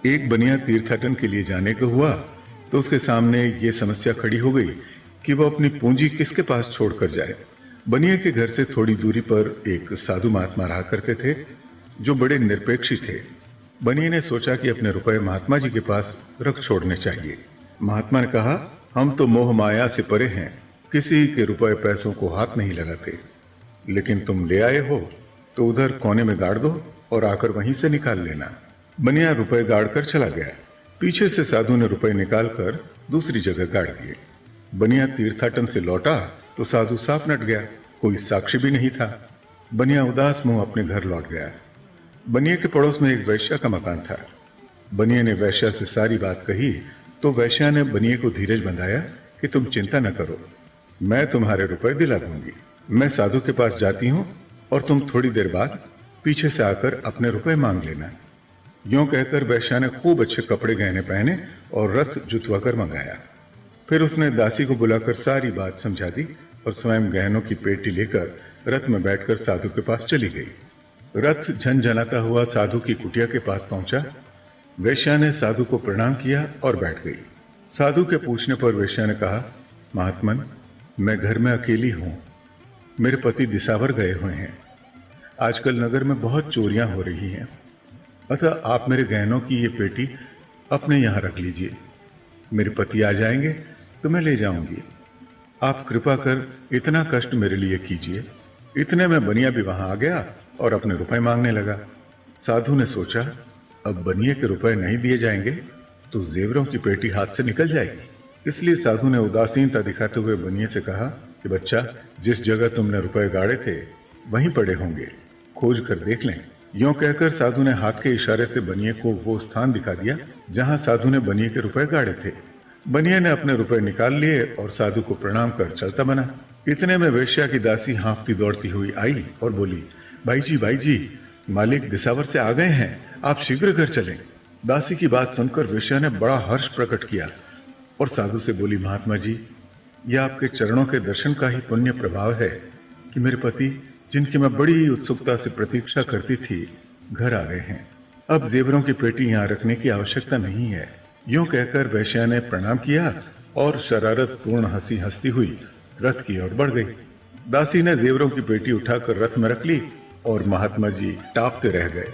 एक बनिया तीर्थाटन के लिए जाने को हुआ तो उसके सामने ये समस्या खड़ी हो गई कि वो अपनी पूंजी किसके पास छोड़कर जाए। बनिया के घर से थोड़ी दूरी पर एक साधु महात्मा रहा करते थे जो बड़े निरपेक्षी थे। बनिया ने सोचा कि अपने रुपए महात्मा जी के पास रख छोड़ने चाहिए। महात्मा ने कहा, हम तो मोह माया से परे हैं, किसी के रुपए पैसों को हाथ नहीं लगाते, लेकिन तुम ले आए हो तो उधर कोने में गाड़ दो और आकर वहीं से निकाल लेना। बनिया रुपए गाड़ कर चला गया। पीछे से साधु ने रुपए निकालकर दूसरी जगह गाड़ दिए। बनिया तीर्थाटन से लौटा तो साधु साफ नट गया, कोई साक्षी भी नहीं था। बनिया उदास मुंह अपने घर लौट गया। बनिया के पड़ोस में एक वैश्या का मकान था। बनिया ने वैश्या से सारी बात कही तो वैश्या ने बनिया को धीरज बंधाया कि तुम चिंता न करो, मैं तुम्हारे रुपए दिला दूंगी। मैं साधु के पास जाती हूं और तुम थोड़ी देर बाद पीछे से आकर अपने रुपए मांग लेना। यूं कहकर वैश्या ने खूब अच्छे कपड़े गहने पहने और रथ जुतवा कर मंगाया। फिर उसने दासी को बुलाकर सारी बात समझा दी और स्वयं गहनों की पेटी लेकर रथ में बैठकर साधु के पास चली गई। रथ झनझनाता हुआ साधु की कुटिया के पास पहुंचा। वैश्या ने साधु को प्रणाम किया और बैठ गई। साधु के पूछने पर वैश्या ने कहा, महात्मन, मैं घर में अकेली हूं, मेरे पति दिसावर गए हुए हैं। आजकल नगर में बहुत चोरियां हो रही हैं, अतः आप मेरे गहनों की ये पेटी अपने यहां रख लीजिए। मेरे पति आ जाएंगे तो मैं ले जाऊंगी। आप कृपा कर इतना कष्ट मेरे लिए कीजिए। इतने में बनिया भी वहां आ गया और अपने रुपए मांगने लगा। साधु ने सोचा, अब बनिए के रुपए नहीं दिए जाएंगे तो जेवरों की पेटी हाथ से निकल जाएगी। इसलिए साधु ने उदासीनता दिखाते हुए बनिए से कहा कि बच्चा, जिस जगह तुमने रुपए गाड़े थे वहीं पड़े होंगे, खोज कर देख लें। यूं कहकर साधु ने हाथ के इशारे से बनिए को वो स्थान दिखा दिया जहां साधु ने बनिए के रुपए गाड़े थे। बनिए ने अपने रुपए निकाल लिए और साधु को प्रणाम कर चलता बना। इतने में वेश्या की दासी हाँफती दौड़ती हुई आई और बोली, भाई जी, मालिक दिसावर से आ गए हैं, आप शीघ्र घर चलें। दासी की बात सुनकर वेश्या ने बड़ा हर्ष प्रकट किया और साधु से बोली, महात्मा जी, यह आपके चरणों के दर्शन का ही पुण्य प्रभाव है कि मेरे पति, जिनकी मैं बड़ी उत्सुकता से प्रतीक्षा करती थी, घर आ गए हैं। अब जेवरों की पेटी यहां रखने की आवश्यकता नहीं है। यूं कहकर वैश्या ने प्रणाम किया और शरारत पूर्ण हंसी हंसती हुई रथ की ओर बढ़ गई। दासी ने जेवरों की पेटी उठाकर रथ में रख ली और महात्मा जी टापते रह गए।